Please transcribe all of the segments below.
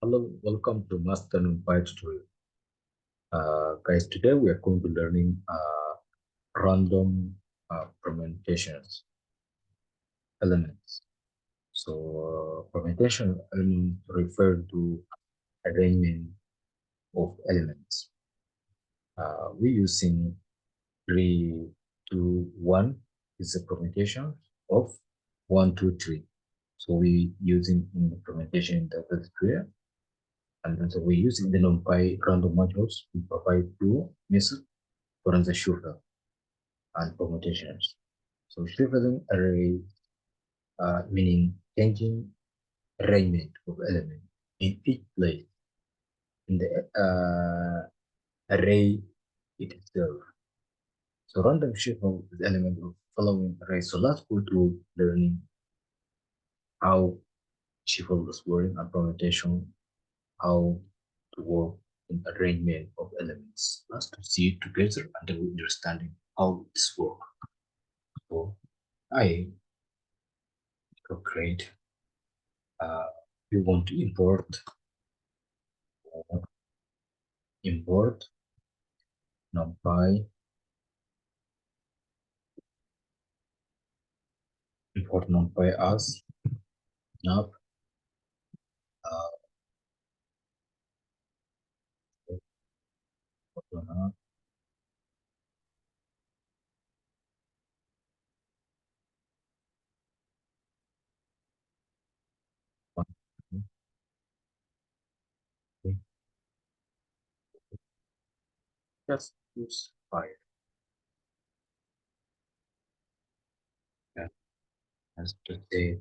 Hello, welcome to Master Numpy tutorial. Guys, today we are going to learning random permutations elements. So, permutation elements refer to arrangement of elements. We using 3, 2, 1 is a permutation of 1, 2, 3. So we using in the permutation that is clear. And then so we using the numpy random modules. We provide two methods for the shorthand and permutations. So shorthand array meaning changing arrangement of element in each place in the array itself. So random shuffle is element of following array. So let's go to learning how shuffle is working and permutation, how to work in arrangement of elements. Let's see it together and then we understanding how this works. So I create we want to import numpy import numpy as nup just use 5 and as to say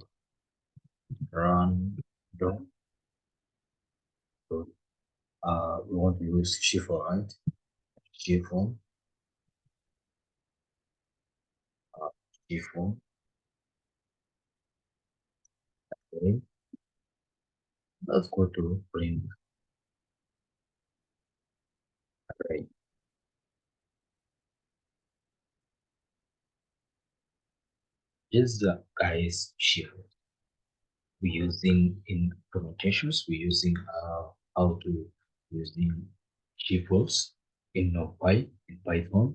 run dom. So we want to use shift right shift form shift form okay. Let's go to print array. This is the guys shift we using in permutations. We using how to using shifts in numpy in Python.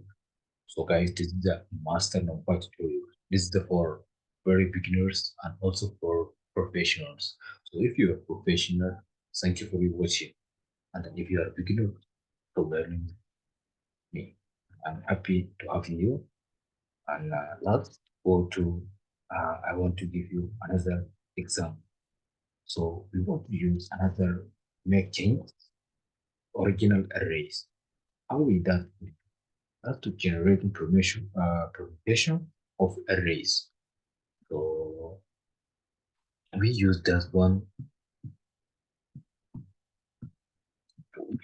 So guys, this is the master numpy tutorial. This is the for very beginners and also for professionals. So if you're a professional, thank you for watching. And if you are a beginner for learning me, I'm happy to have you. And let's go to, I want to give you another example. So we want to use another make change original arrays. How we that? That's to generate information permutation of arrays. So we use that one.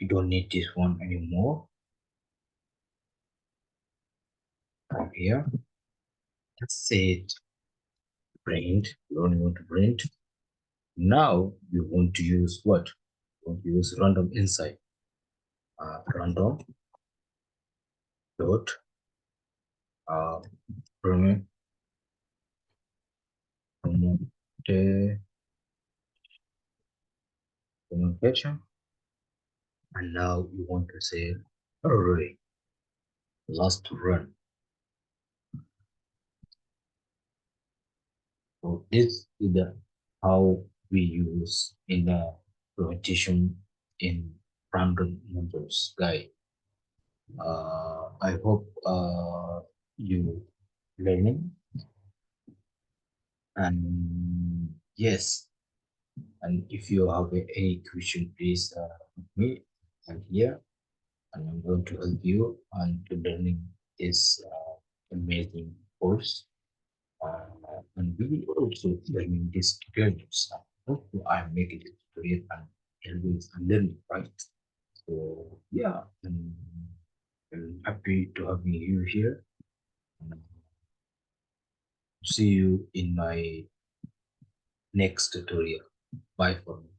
We don't need this one anymore. From here, let's say print. We only want to print. Now we want to use what? We want to use random inside. Random dot permutation. And now we want to say array last run. So this is the how we use in the permutation in random numbers guide. I hope you learning and yes, and if you have any question, please me. I'm here and I'm going to help you and to learning this amazing course. And we will also learning this tutorials. Also, I'm making this tutorial and always learning, right? So yeah, I'm happy to have you here. And see you in my next tutorial. Bye for now.